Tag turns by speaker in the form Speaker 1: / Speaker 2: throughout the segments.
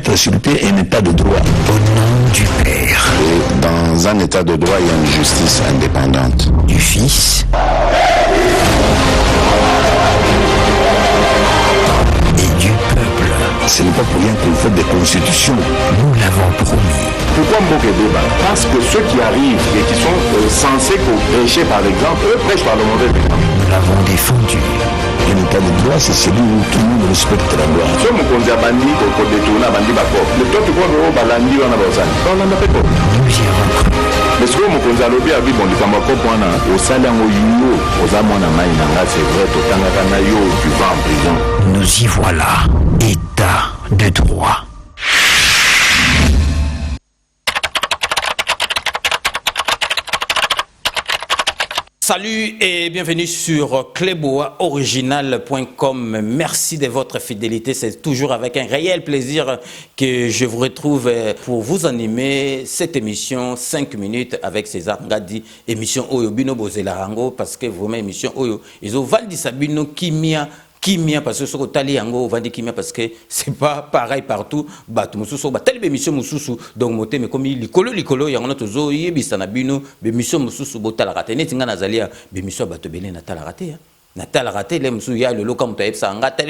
Speaker 1: être sur pied un état de droit.
Speaker 2: Au nom du Père.
Speaker 3: Et dans un état de droit, il y a une justice indépendante.
Speaker 2: Du Fils. Et du peuple.
Speaker 1: Ce n'est pas pour rien qu'on fait des constitutions.
Speaker 2: Nous l'avons promis.
Speaker 3: Pourquoi Mboké débat? Parce que ceux qui arrivent et qui sont censés prêcher par exemple, eux prêchent par le mauvais exemple.
Speaker 2: Nous l'avons défendu.
Speaker 1: Un état de droit, c'est celui où tout le monde respecte la loi.
Speaker 3: Si on a bandi, on détourne bandi bako. Le temps tu vois que balandi on a besoin. On en a fait quoi?
Speaker 2: Nous y avons cru.
Speaker 3: Mais ce que mon konza lobi a dit bon du kamako point au salaire au yo, aux amona maïnanga c'est vrai tout tanga yo tu vas en prison.
Speaker 2: Nous y voilà. État de droit.
Speaker 4: Salut et bienvenue sur cleboaoriginal.com. Merci de votre fidélité. C'est toujours avec un réel plaisir que je vous retrouve pour vous animer cette émission 5 minutes avec César Ngadi. Émission Oyo Bino Bozelarango parce que vraiment émission Oyo. Ils ont vendu Sabino Kimia. Parce que ce que tu as vendu Kimia parce que c'est pas pareil partout. Telle émission Moussousou. Donc, moté, mais comme Likolo, il y a un autre zoo, il y a un bino, émission Moussousou, Botalarate. Net, il y a Nazalia, émission Batobélé, Natalaraté. Natalaraté, les Moussou, il y a le local, tel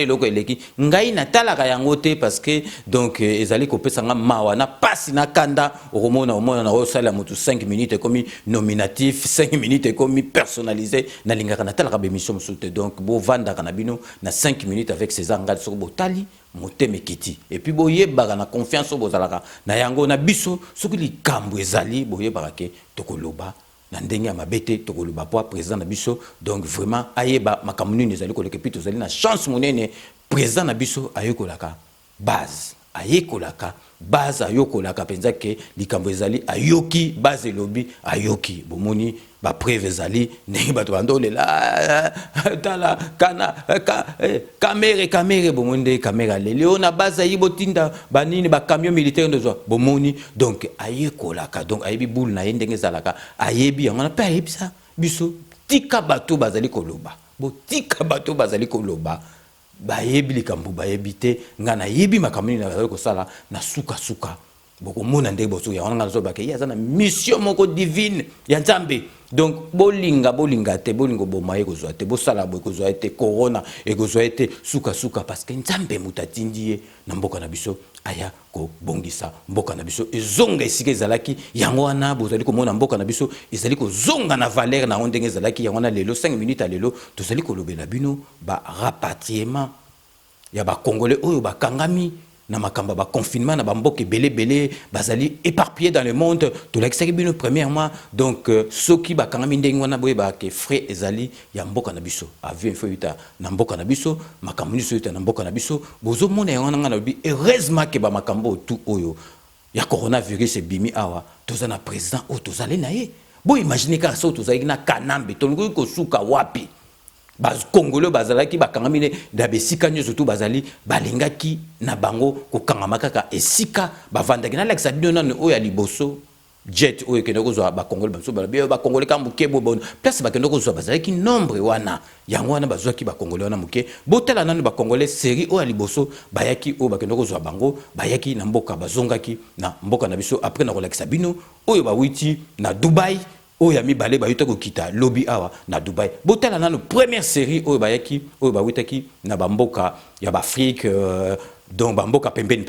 Speaker 4: local, il y a Natalarayangote parce que, donc, ils allaient couper Sanga Mawana, passe na Kanda, au Romona, au Salam, 5 minutes comme nominatif, 5 minutes comme personnalisé, na Lingara Natalarabe, émission Moussou. Donc, Bo Vanda Kanabino, na 5 minutes avec César Ngad sur Botali. Moteme kiti et puis boye baga na confiance au bozalaka na yango na biso soki likambo ezali boye barake tokoloba na ndenge ya mabete tokoloba po président na biso donc vraiment ayeba makamuni ezali koleka puis tozali na chance monene président na biso ayokolaka base ayekolaka base ayokolaka penza ke likambo ezali ayoki base lobby ayoki bomoni ba preuve ezali ndenge bato bandolela tala kana kamera bomonde kamera lelo na base ayibotinda banini ba camion militaire ndozo bomoni donc ayekolaka donc ayebi boule na ndenge ezalaka ayebi yango na pe ayebisa biso tika bato bazali koloba bo tika bato bazali koloba bayebi likambo bayebi te ngana yebi makamuni na bazali kosala na suka boko mona ndenge boso ya wana nzoba ke yaza na mission moko divine ya Nzambe donc bolinga te bolingo bomaye kozwa te bosala boye kozwa te corona e kozwa te suka parce que Nzambe mutatindi na mboka na biso aya ko bongisa mboka na biso ezonga esika ezalaki yango wana bozali komona mboka na biso ezali kozonga na valeur na ndenge ezalaki yango na lelo 5 minutes à lelo tozali kolobela bino ba rapatriement ya ba congolais oyo ba kangami na makamba ba confinement na ba mboka belé bazali éparpillés dans le monde to l'exaki bino premièrement donc soki ba kangami ndenge wana boye ba ke frais ezali ya mboka na biso avion fo yuta na mboka na biso makambo ni so yuta na mboka na biso bozo mona yango na bi heureusement ke ba makambo tout oyo ya coronavirus bimi awa toza na président o tozali na ye bo imaginer ka so tozali na kanambe to ngoi ko suka wapi baz congolais bazalaki bakangamine da besika nyoso tout bazali balingaki na bango ko kangama kaka esika bavandaki na lexa bino nanu oya liboso jet oyo kende kozwa ba congolais baso ba congolais kambuke bo bon place bakende kozwa bazalaki nombre wana yango wana bazwaki ba congolais wana muke botela nanu ba congolais série oya liboso bayaki o bakende kozwa bango bayaki na mboka bazongaki na mboka na biso après na relaxa bino oyo ba witi na Dubai oya mibale bayuta ko kita lobby awa na Dubai botala nanu première série oyo bayaki oyo bawitaki na bamboka ya ba Afrique donc bamboka pembeni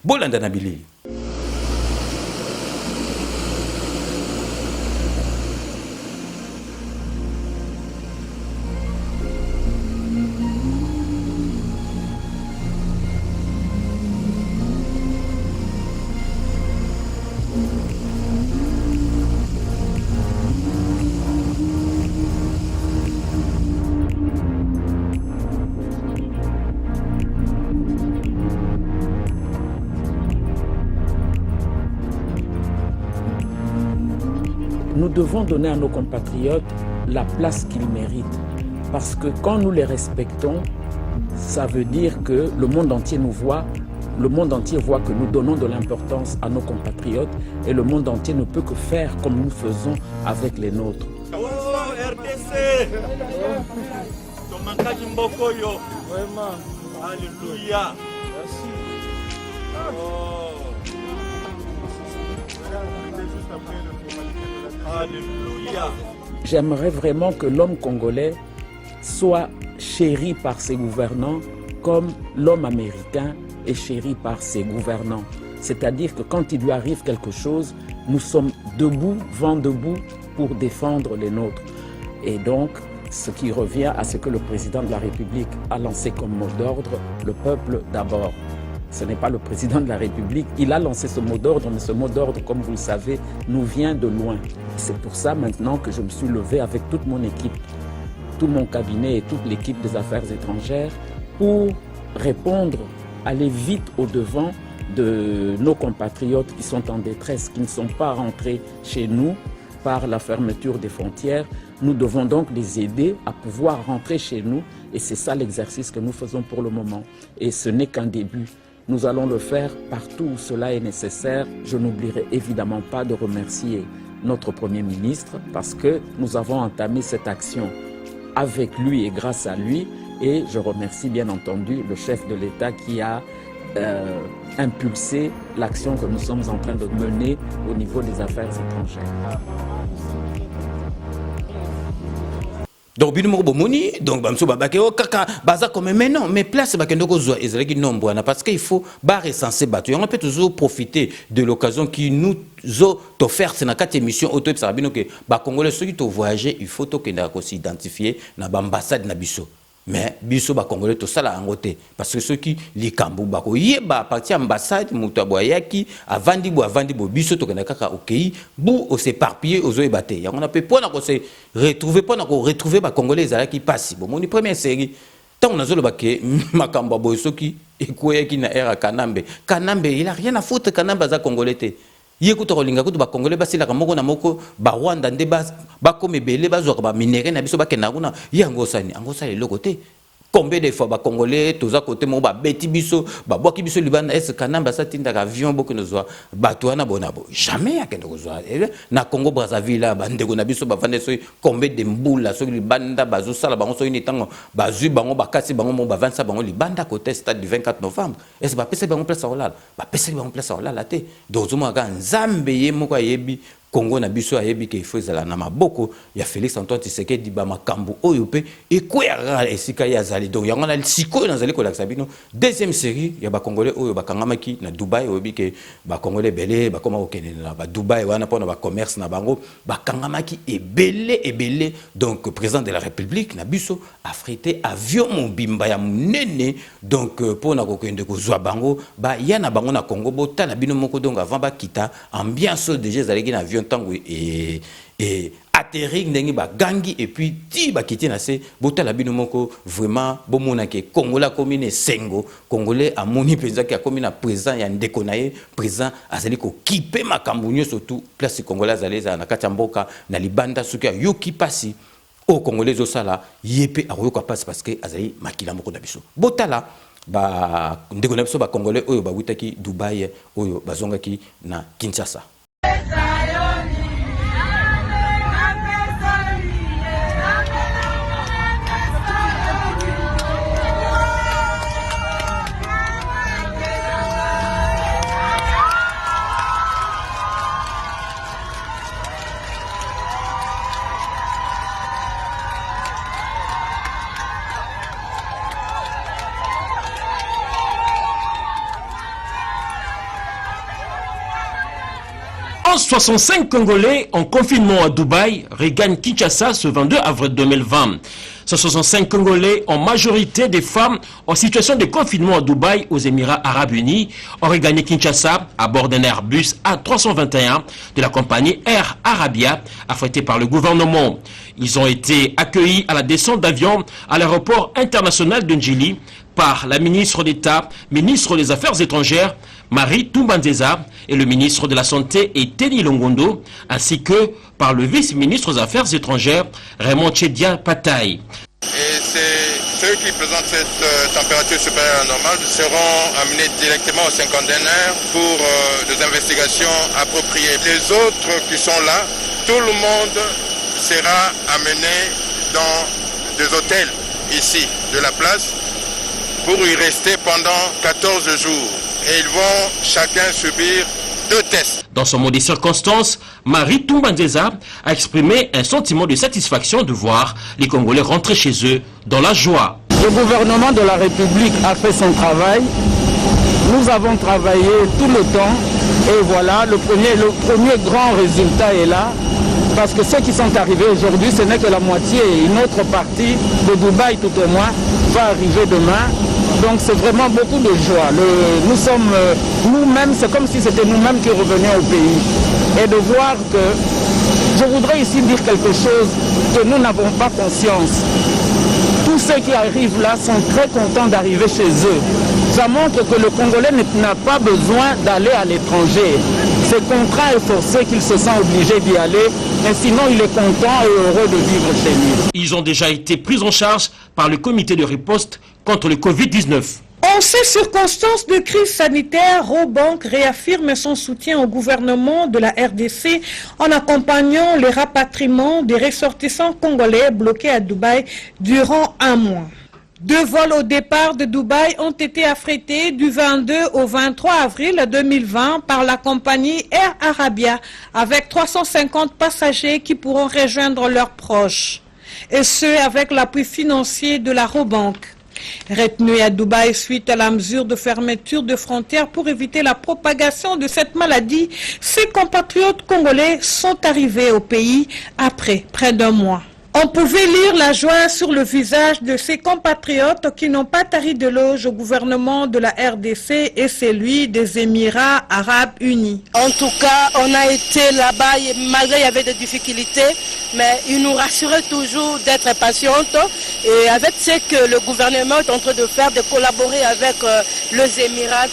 Speaker 4: bolanda na bilili.
Speaker 5: Nous devons donner à nos compatriotes la place qu'ils méritent. Parce que quand nous les respectons, ça veut dire que le monde entier nous voit, le monde entier voit que nous donnons de l'importance à nos compatriotes et le monde entier ne peut que faire comme nous faisons avec les nôtres.
Speaker 6: Oh, RDC! Vraiment. Alléluia. Merci. Alléluia.
Speaker 5: J'aimerais vraiment que l'homme congolais soit chéri par ses gouvernants comme l'homme américain est chéri par ses gouvernants. C'est-à-dire que quand il lui arrive quelque chose, nous sommes debout, vent debout, pour défendre les nôtres. Et donc, ce qui revient à ce que le président de la République a lancé comme mot d'ordre, le peuple d'abord. Ce n'est pas le président de la République, il a lancé ce mot d'ordre, mais ce mot d'ordre, comme vous le savez, nous vient de loin. C'est pour ça maintenant que je me suis levé avec toute mon équipe, tout mon cabinet et toute l'équipe des affaires étrangères pour répondre, aller vite au-devant de nos compatriotes qui sont en détresse, qui ne sont pas rentrés chez nous par la fermeture des frontières. Nous devons donc les aider à pouvoir rentrer chez nous et c'est ça l'exercice que nous faisons pour le moment. Et ce n'est qu'un début. Nous allons le faire partout où cela est nécessaire. Je n'oublierai évidemment pas de remercier notre Premier ministre parce que nous avons entamé cette action avec lui et grâce à lui. Et je remercie bien entendu le chef de l'État qui a impulsé l'action que nous sommes en train de mener au niveau des affaires étrangères.
Speaker 4: Donc bino moko bomoni donc bamso babake o kaka baza comme mais non mais place bakendo ko zo ezalaki nombo na parce qu'il faut ba recenser bato on peut toujours profiter de l'occasion qui nous ont offert c'est na quatre émissions auto ça bino que ba congolais ceux qui to voyager il faut to kenda ko s'identifier na ba ambassade na biso. Mais biso ba congolais to sala angote parce que ceux qui li kambu ba ko yeba parti ambassade mutaboyaki avandi bo biso to kana kaka okei bu o s'éparpiller aux oebate ya on a peut pas na ko se retrouver pas na ko retrouver ba congolais ala ki passe bon mon première série tant on a zolo ba ke makamba boy soki ekoyaki na era kanambe il a rien à foutre kanamba za congolais te yekuta kolinga kutu ba congolais basila moko na moko ba Rwanda nde ba comme belé ba zoka ba minéré na biso ba kena kuna yango sani le côté combien de fois ba congolais toza côté mo ba beti biso ba boki biso libana est kanamba sa tinda avion boko nozo ba toana bonabo jamais akendo kozwa na Congo Brazzaville ba ndeko na biso ba vande so combien de mbula so libanda bazo sala bango so ini tango bazu bango bakasi bango mo ba vansa bango libanda côté stade du 24 novembre est ba pese bango place olala ba pese bango place olala te dozumo ga nzambe ye moko ayebi Congo na biso ayebi ke ifo ezala na maboko ya Félix Antoine Tshisekedi ba makambo oyo pe ekwera esika ya zali donc yango na siko na zali ko laksa bino deuxième série ya ba congolais oyo ba kangamaki na Dubai oyebi ke ba congolais belé ba koma okene na ba Dubai wana pona ba commerce na bango ba kangamaki ebele donc président de la République na biso affrété avion mobimba ya munene donc pona kokende ko zwa bango ba yana bango na Congo bota na bino moko donc avant ba kita ambiance déjà zaleki na avion tango et atterri ndengi ba gangi et puis ti ba kiti na se bota la bino moko vraiment bomona ke Congolais commune sengo Congolais amoni penza ki akomina président ya ndeko na ye président azali ko kipe makambo surtout place Congolais azali za na kati mboka na libanda suki yoki pasi au Congolais zo sala yepe aroyoka passe parce que azali makila moko na biso botala ba ndeko na biso ba Congolais oyo ba witaki Dubai oyo bazongaki na Kinshasa.
Speaker 7: En 65 Congolais en confinement à Dubaï regagnent Kinshasa ce 22 avril 2020. 165 Congolais, en majorité des femmes en situation de confinement à Dubaï aux Émirats Arabes Unis, ont regagné Kinshasa à bord d'un Airbus A321 de la compagnie Air Arabia, affrété par le gouvernement. Ils ont été accueillis à la descente d'avion à l'aéroport international de Njili par la ministre d'État, ministre des Affaires étrangères, Marie Toumbanzeza, et le ministre de la Santé, Teni Longondo, ainsi que par le vice-ministre des Affaires étrangères, Raymond Tchedia Pataï.
Speaker 8: Et ceux qui présentent cette température supérieure à la normale seront amenés directement au cinquantenaire pour des investigations appropriées. Les autres qui sont là, tout le monde sera amené dans des hôtels ici de la place pour y rester pendant 14 jours. et ils vont chacun subir 2 tests.
Speaker 7: Dans ce mot des circonstances, Marie Toumbandeza a exprimé un sentiment de satisfaction de voir les Congolais rentrer chez eux dans la joie.
Speaker 5: Le gouvernement de la République a fait son travail. Nous avons travaillé tout le temps et voilà, le premier grand résultat est là. Parce que ceux qui sont arrivés aujourd'hui, ce n'est que la moitié. Une autre partie de Dubaï, tout au moins, va arriver demain. Donc c'est vraiment beaucoup de joie. Nous sommes nous-mêmes, c'est comme si c'était nous-mêmes qui revenions au pays. Et de voir que, je voudrais ici dire quelque chose que nous n'avons pas conscience. Tous ceux qui arrivent là sont très contents d'arriver chez eux. Ça montre que le Congolais n'a pas besoin d'aller à l'étranger. C'est contraint et forcé qu'il se sent obligé d'y aller, mais sinon il est content et heureux de vivre chez lui.
Speaker 7: Ils ont déjà été pris en charge par le comité de riposte contre le Covid-19.
Speaker 9: En ces circonstances de crise sanitaire, Robank réaffirme son soutien au gouvernement de la RDC en accompagnant les rapatriements des ressortissants congolais bloqués à Dubaï durant 1 mois. 2 vols au départ de Dubaï ont été affrétés du 22 au 23 avril 2020 par la compagnie Air Arabia avec 350 passagers qui pourront rejoindre leurs proches. Et ce, avec l'appui financier de la Robank. Retenus à Dubaï suite à la mesure de fermeture de frontières pour éviter la propagation de cette maladie, ces compatriotes congolais sont arrivés au pays après près d'1 mois. On pouvait lire la joie sur le visage de ces compatriotes qui n'ont pas tari de loge au gouvernement de la RDC et celui des Émirats Arabes Unis.
Speaker 10: En tout cas, on a été là-bas, malgré qu'il y avait des difficultés, mais ils nous rassuraient toujours d'être patientes. Et avec ce que le gouvernement est en train de faire, de collaborer avec les Émirats,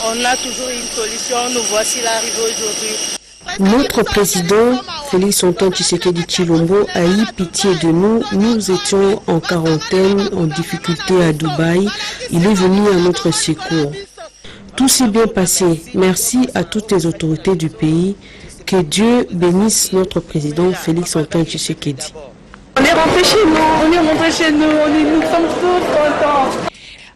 Speaker 10: on a toujours une solution. Nous voici là arrivés aujourd'hui.
Speaker 11: Notre président, Félix Antoine Tshisekedi Tshilombo, a eu pitié de nous. Nous étions en quarantaine, en difficulté à Dubaï. Il est venu à notre secours. Tout s'est bien passé. Merci à toutes les autorités du pays. Que Dieu bénisse notre président Félix Antoine Tshisekedi.
Speaker 9: On est rentré chez nous, nous sommes tous contents.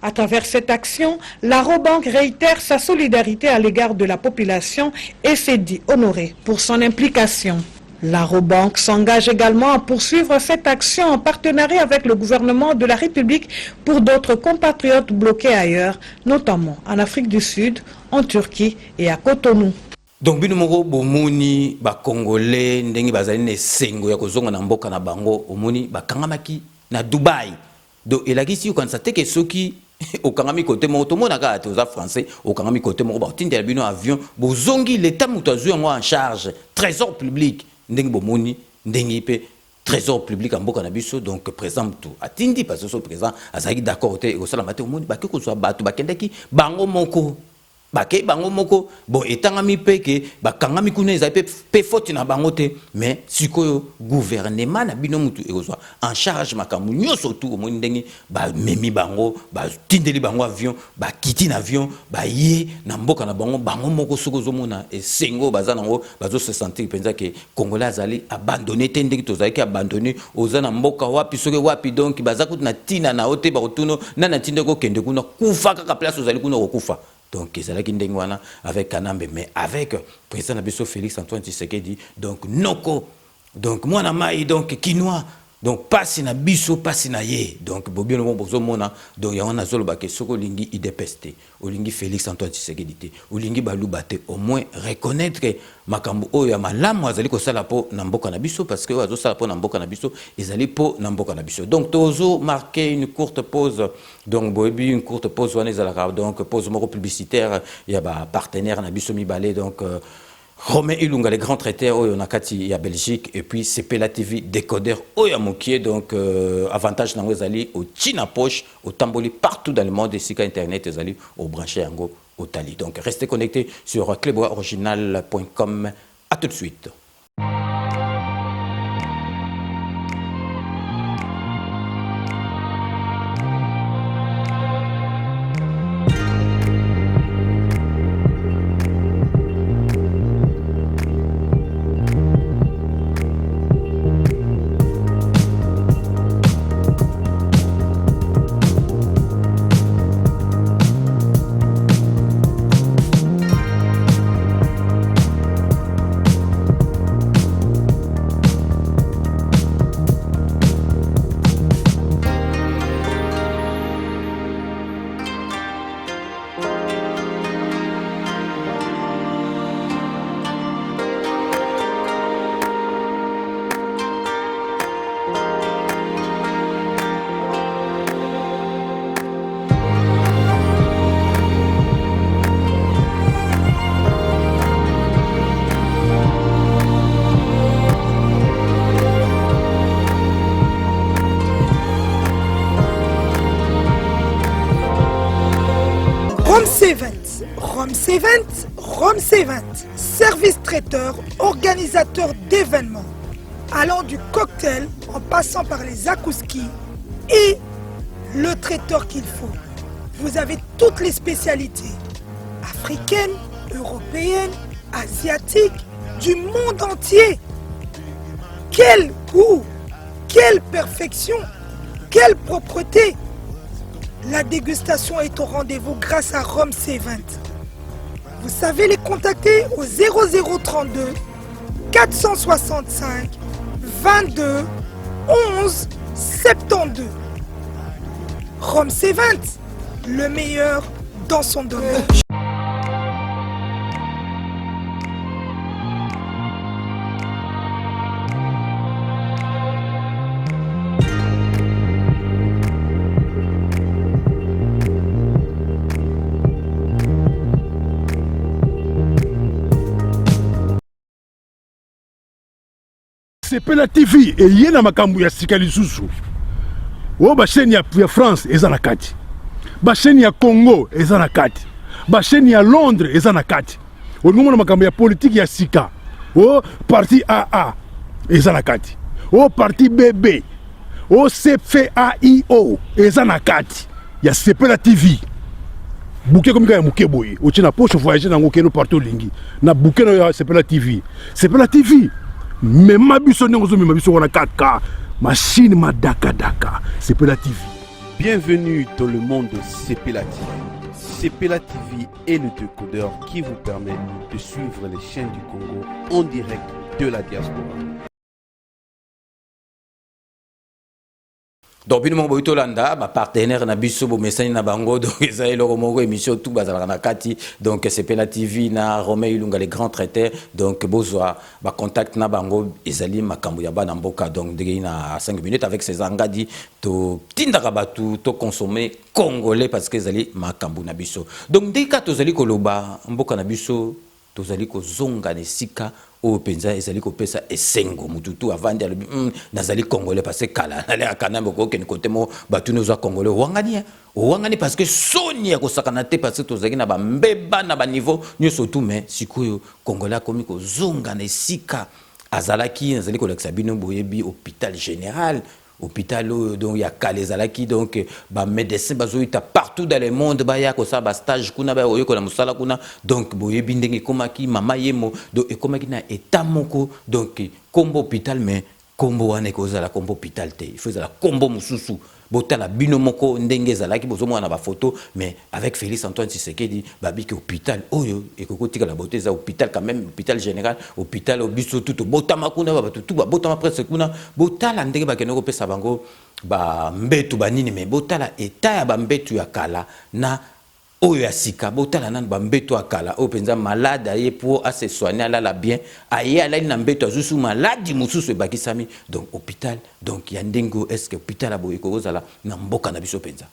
Speaker 9: À travers cette action, la Robank réitère sa solidarité à l'égard de la population et s'est dit honorée pour son implication. La Robank s'engage également à poursuivre cette action en partenariat avec le gouvernement de la République pour d'autres compatriotes bloqués ailleurs, notamment en Afrique du Sud, en Turquie et à Cotonou.
Speaker 4: Donc bino moko bomoni ba congolais ndenge bazali ne sengo ya kozonga na mboka na bango omoni bakangamaki na Dubaï. Donc elakisi okanisa teke soki okangami côté moko to mona ka oza français okangami côté moko ba tindela bino avion bozongi l'état mutu azwi yango en charge trésor public ndenge bomoni ndenge pe trésor public en mboka na biso donc président mutu atindi parce que so président azaki d'accord te ekosala mate omoni bake kozwa bato bakendaki bango moko bake bango moko bon etangami pe ke bakangami kuna ezali pe faute na bango te mais sikoyo gouvernement na bino mutu ekozwa en charge makambo nyonso tu omoni ndenge ba memi bango ba tindeli bango avion ba kiti na avion ba ye na mboka na bango bango moko soko zomona esengo baza nango bazo se sentir penza ke congolais azali abandonné te ndenge tozali ki abandonné oza na mboka wapi soki wapi donc baza kutu na tina na ote ba kotuno na tinde ko kende kuna kufa kaka place ozali kuna kokufa. Donc, c'est là qu'il y a avec Kanambe, mais avec le président Nabiso Félix Antoine Tshisekedi, donc Noko, donc moi Namaï, donc Kinois, donc passe na biso, passe na ye, donc Bobien le bon mona, donc il y a un azolo baké, soko lingi idepeste, ou lingi Félix Antoine Tshisekedi, ou lingi balubate, au moins reconnaître que makambo oya malamu azali ko sala po na mboka na biso parce que azo sala po na mboka na biso ezali po na mboka na biso. Donc tozo marquer une courte pause, donc boyebi une courte pause wana ezalaka donc pause moko publicitaire ya ba partenaire na biso mibale donc Romain Ilunga, les grands traiteurs, on a Kati à Belgique, et puis CPLA TV, décodeur, Oya Mokié, donc avantage dans les alliés au China Poche, au Tamboli, partout dans le monde, et si Internet, les alliés au branché Ango, au Tali. Donc restez connectés sur cleboisoriginal.com. À tout de suite.
Speaker 9: Rome C20, service traiteur, organisateur d'événements, allant du cocktail en passant par les akouskis et le traiteur qu'il faut. Vous avez toutes les spécialités, africaines, européennes, asiatiques, du monde entier. Quel goût, quelle perfection, quelle propreté. La dégustation est au rendez-vous grâce à Rome C20. Vous savez les contacter au 0032 465 22 11 72. Rome C20, le meilleur dans son domaine.
Speaker 12: Sepela TV et yena makambu ya sika lisusu. O ba chaîne ya France eza na kati. Ba chaîne ya Congo eza na kati. Ba chaîne ya Londres eza na kati. O ngomona makambu ya politique ya sika. O parti AA eza na kati. O parti BB. O CFAIO eza na kati. Ya Sepela TV. Bouquet comme ya muke boye. O tina poche voyager na ngokeno partout lingi. Na bouquet na Sepela TV. Sepela TV. Mais ma biso n'engozo mais ma biso wana 4K machine ma daka Sepela TV.
Speaker 13: Bienvenue dans le monde de Sepela TV. Sepela TV est le décodeur qui vous permet de suivre les chaînes du Congo en direct de la diaspora.
Speaker 4: Donc bino mo Landa, ma partenaire na biso bo message na bango donc ezali loko moko émission tout bazala na kati donc Sepela TV na Romain Ilunga les grands traiteurs donc bozwa ba contact na bango ezali makambo ya bana mboka donc ndenge na 5 minutes avec ces angadi to tindaka batu to consommer congolais parce que ezali makambo na biso donc ndeka tozali koloba mboka na biso tozali ko zonga ne sika o penza ezali ko pesa esengo mututu avandi alobi nazali congolais parce que kala nale akana mboko ke côté mo batu noza congolais wangani parce que soni ya kosakana te parce que tozali na ba mbeba na ba niveau nyoso tout mais sikoyo congolais komi ko zonga ne sika azalaki nazali ko leksa bino boyebi hôpital général hôpital donc ya kalezalaki donc ba médecin bazoita partout dans le monde ba ya ko sa ba stage kuna ba oyo ko na musala kuna donc boyebi ndenge komaki mama yemo donc ekomaki na état moko donc kombo hôpital mais kombo wana ko za la kombo hôpital te il faut za la kombo mususu botala bino moko ndenge zalaki bozomo na ba photo mais avec Félix Antoine Tshisekedi babiki hôpital oyo ekoko tika la beauté za hôpital quand même hôpital général hôpital obiso tout botama kuna ba tout ba botama presque kuna botala ndenge ba kenoko pesa bango ba mbetu banini mais botala état ya ba mbetu ya kala na oyo ya sika botala nan ba mbetu akala o penza malade aye pour se soigner la bien aye ala na mbetu azusu malade mususu ebakisami donc hôpital donc ya ndengo est-ce que hôpital aboye kozala na mboka na biso penza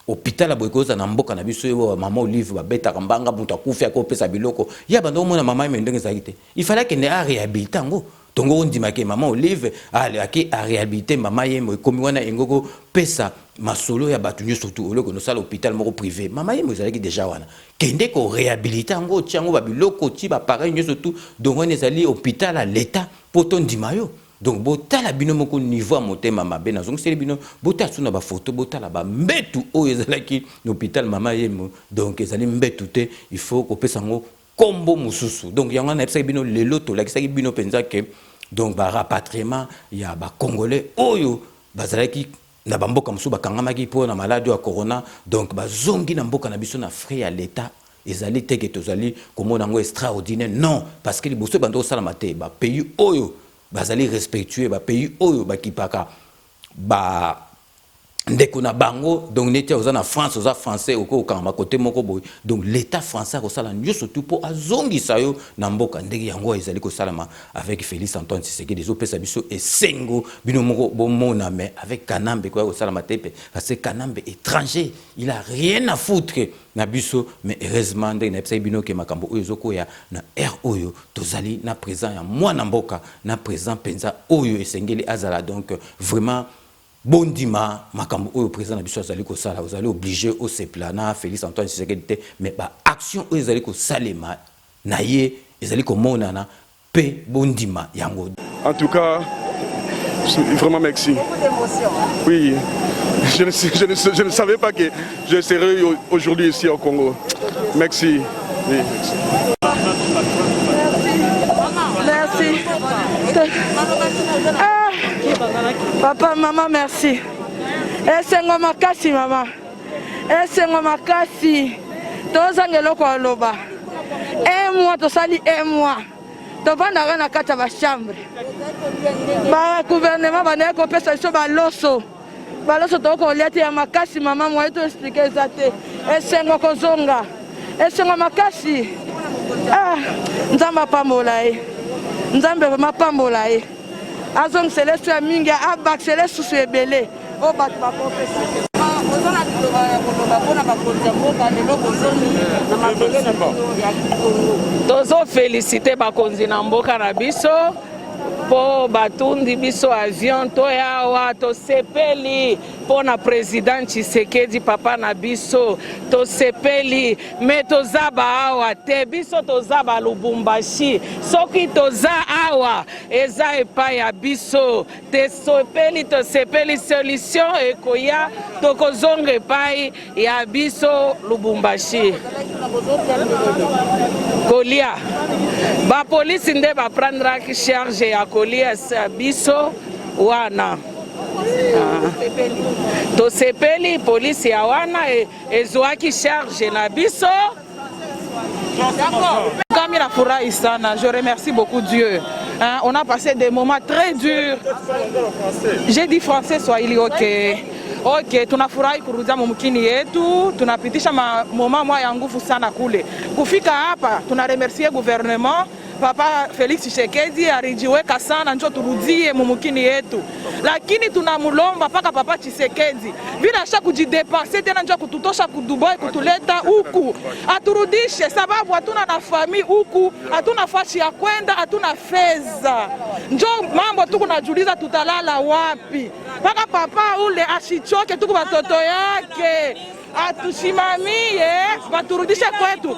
Speaker 4: hôpital aboye kozala na mboka na biso yo mama Olive ba beta kambanga mutu akufia ko pesa biloko ya bando mona mama mendenge zakite il fallait que ne a réhabiliter ngo tongo ondimake mama Olive aki a réhabiliter mama yemo komi wana engoko pesa masolo ya batu nyo surtout oloko no sala hôpital moko privé mama yemo ezalaki déjà wana kende ko réhabiliter ngo tiango ba biloko ti ba pareil nyo surtout donc on ezali hôpital à l'état poto ndimayo donc botala bino moko niveau motema mabe na zongo seli bino botala suna ba photo botala ba mbetu o ezalaki hôpital mama yemo donc ezali mbetu te il faut ko pesa ngo kombo mususu donc yango na epesa bino lelo to lakisaki bino penza ke donc ba rapatriement ya ba congolais oyo bazalaki na bamboka musu bakangamaki po na maladie ya corona donc bazongi na mboka na biso na frais ya l'état ezali teke tozali komona ngo extraordinaire non parce que liboso bando salama te ba pays oyo bazali respectueux ba pays oyo bakipaka ba ndeko na bango donc neti oza na France oza français oko kanga côté moko boy donc l'état français ko sala nyoso tout pour azongisa yo na mboka ndenge yango ezali ko salama avec Félix Antoine Tshisekedi des opesa biso et sengo bino moko bomona mais avec Kanambe ko salama tepe parce que Kanambe étranger il a rien à foutre na biso mais heureusement ndenge na epesa bino ke makambo oyo zoko ya na air oyo tozali na présent ya mwana mboka na présent penza oyo esengeli azala donc vraiment bondima makambo oyo président na biso azali kosala vous allez obligé au seplana Félix Antoine Tshisekedi mais ba action oyo ezali kosalema na ye ezali komonana pe bondima yango.
Speaker 14: En tout cas, vraiment merci.
Speaker 10: Beaucoup d'émotions. Hein?
Speaker 14: Oui, je ne savais pas que je serais aujourd'hui ici au Congo. Merci. Oui, merci.
Speaker 10: Merci. Ah, papa, maman, merci. Esengo makasi, maman. Esengo makasi. Tozangelo kwa loba. Un mois, tosali un mois. Tovanda na kata ba chambre. Ba gouvernement ba ne ko pesa so ba loso. Ba loso to ko leti ya makasi mama moi to expliquer zate. Esengo kozonga. Esengo makasi. Ah, nzamba pambola e. Nzambe mapambola e. Azong celeste ya mingi abak celeste su ebele. O bat ba professeur. Ozona koloba pona ba konzamboka lelo kozoni na mabele na Kongo.
Speaker 15: Tozo féliciter bakonzi na mboka na biso po batundi biso avion to yawa to sepeli po na président Tshisekedi papa na biso to sepeli me toza ba awa te biso toza ba Lubumbashi soki toza awa eza epai ya biso te sepeli to sepeli solution ekoya to kozonga epai ya biso Lubumbashi kolia ba police nde ba prendra ki charge ya kolia sa biso wana to sepeli police ya wana ezwaki charge na biso.
Speaker 16: Comme il a furahi sana, je remercie beaucoup Dieu. Hein, on a passé des moments très durs. J'ai dit français Swahili, ok. Ok, tunafurahi kurudia mumkini yetu, tunapitisha moma mwa ya nguvu sana kule. Kufika hapa, tunaremercie gouvernement, Papa Félix Tshisekedi alijiweka sana njo turudie mumkini yetu. Lakini tunamulomba paka Papa Tshisekedi, bila shaka kujidepenser tena njo kututosha ku Dubai kutuleta huku. Aturudishe sababu hatuna na famii huku, hatuna fashi ya kwenda, hatuna fedha. Njo mambo tuko najiuliza tutalala wapi? Paka papa ule ashichoke tuku watoto yake. Atusimamie baturudishe kwetu.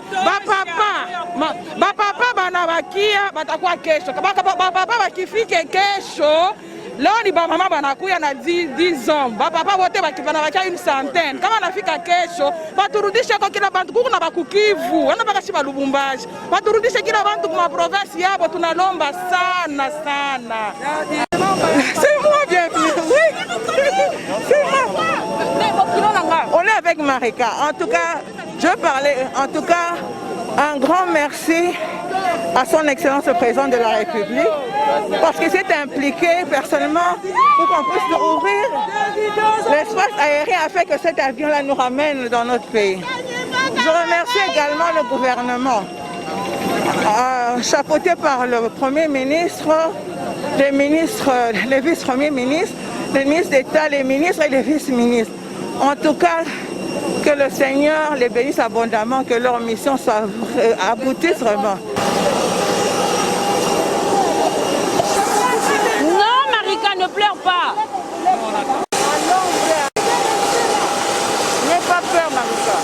Speaker 16: Bapapa banabakia batakuwa kesho. Bapapa bakifike kesho. Leo ni bamama banakuya na 10 ans. Bapapa wote banabakia une centaine. Kama nafika kesho, baturudishe kwa kila bantu kuku na bakukivu. Wana bakashi ba Lubumbashi. Baturudishe kila bantu kwa province yabo tunalomba sana sana. C'est moi bienvenue. Oui. C'est moi. On est avec Marika. En tout cas, je parlais, en tout cas, un grand merci à son Excellence le Président de la République parce qu'il s'est impliqué personnellement pour qu'on puisse ouvrir l'espace aérien afin que cet avion-là nous ramène dans notre pays. Je remercie également le gouvernement, chapeauté par le Premier ministre, les ministres, les vice-premiers ministres, les ministres d'État, les ministres et les vice-ministres. En tout cas, que le Seigneur les bénisse abondamment, que leur mission soit aboutisse vraiment.
Speaker 15: Non, Marika, ne pleure pas.
Speaker 16: N'aie pas peur, Marika.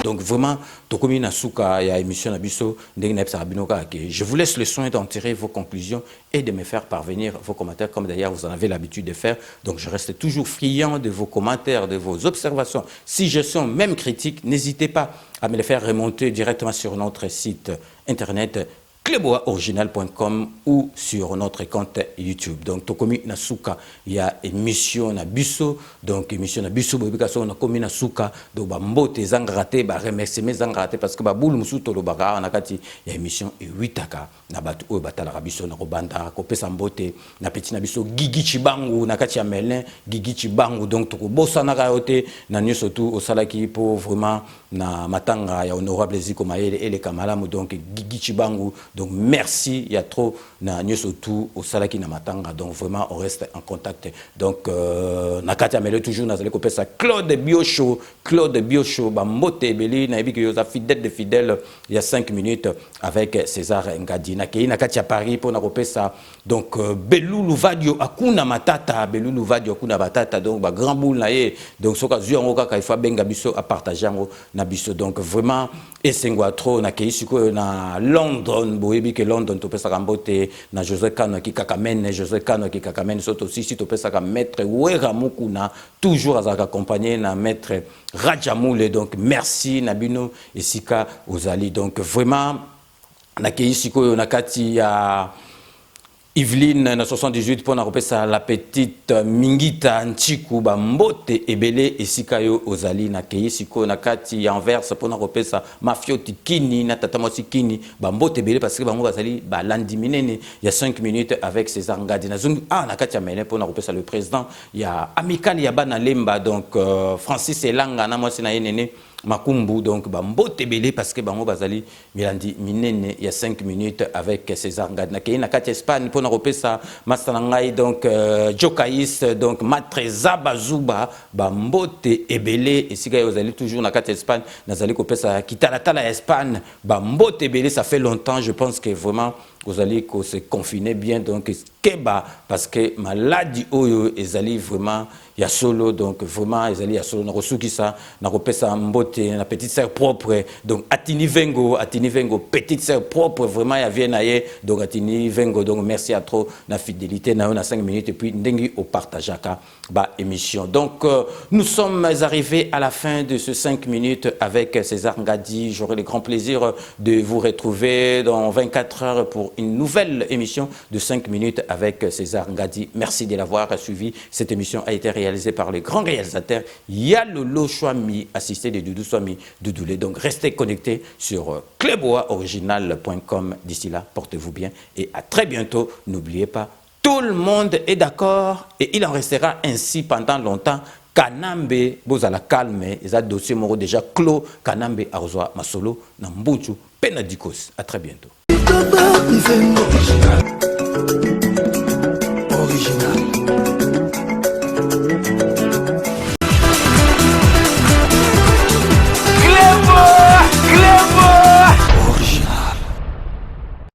Speaker 4: Donc vraiment, je vous laisse le soin d'en tirer vos conclusions et de me faire parvenir vos commentaires, comme d'ailleurs vous en avez l'habitude de faire. Donc je reste toujours friand de vos commentaires, de vos observations. Si je suis même critique, n'hésitez pas à me les faire remonter directement sur notre site internet Kleboaoriginal.com ou sur notre compte YouTube. Donc, Tokomi Nasuka, il y a émission Nabuso, donc émission Nabuso, Bobikaso, Nakomi Nasuka, donc Bambote, Zangrate, remercier mes Zangrate, parce que Baboul Musuto, le Baga, Nakati, il y a émission Huitaka, Nabatu, Batala Rabiso, Narobanda, Kopé Sambote, Napeti Nabiso, Gigi Chibangu, Nakati Amelin, Gigi Chibangu, donc Toko Bossa Nagaote, Nanyo Sotu, Osalaki, pour vraiment, na Matanga, il y a honorable Ziko Maele et les Kamalamu, donc Gigi Chibangu. Donc merci, il y a trop na nyosotu au salaki na matanga, donc vraiment on reste en contact. Donc nakati amele toujours na zali kopé ça Claude Biocho, Bambote Beli na ebi que fidèle de fidèle il y a 5 minutes avec César Ngadi nakati à Paris pour na kopé ça. Donc Belulu Vadio akuna matata, donc ba grand boule na ye. Donc soka zuango kaka il faut benga biso à partager na biso. Donc vraiment et sengwa trop na keisiko na London. Boyebi que London to pesa kambote na José Kano qui kakamene soto aussi to pesa ka maître Wera Mukuna toujours azaka accompagné na maître Rajamoule. Donc merci Nabino et Sika Ozali. Donc vraiment na keisiko na kati ya Yveline na 78 pour na repesa la petite Mingita Nchiku Bambote Ebele et Sikayo Ozali na Keisiko na kati Anvers pour na repesa Mafioti Kini na Tatamosi Kini Bambote Ebele parce que Bango Bazali ba landiminene il y a 5 minutes avec César Ngadi na zungu na kati Amene pour na repesa le président il y a Amical Yabana Lemba donc Francis Elanga na mwasi na yenene Makumbu, donc Bambote Belé parce que Bango Bazali Milandi Minene il y a 5 minutes avec César Ngadi. Nakei Nakati Espagne pour n'aroper ça Mastanangai donc Jokaïs donc Matreza Bazuba Bambote Ebele et si vous allez toujours Nakati Espagne Nazali Kopé ça Kitalatala Espagne Bambote Ebele ça fait longtemps je pense que vraiment vous allez se confiner bien donc Keba parce que maladie oyo ezali vraiment il y a solo donc vraiment ezali ya solo na kosuki ça na kopesa mbote na petite sœur propre donc Atini Vengo petite sœur propre vraiment ya vient naie donc Atini Vengo donc merci à trop na fidélité na 5 minutes et puis ndengi au partageaka ba émission. Donc nous sommes arrivés à la fin de ce 5 minutes avec César Ngadi. J'aurai le grand plaisir de vous retrouver dans 24 heures pour une nouvelle émission de 5 minutes avec César Ngadi. Merci de l'avoir suivi. Cette émission a été réalisée par le grand réalisateur Yalolo Chouami, assisté de Doudou Swami Doudoulé. Donc restez connectés sur kleboaoriginal.com. D'ici là, portez-vous bien et à très bientôt. N'oubliez pas, tout le monde est d'accord et il en restera ainsi pendant longtemps. Kanambe, bozala calme, ils ont dossier moro déjà clos. Kanambe arrosoa masolo, nambuchu, penadikos. À très bientôt.
Speaker 2: Original.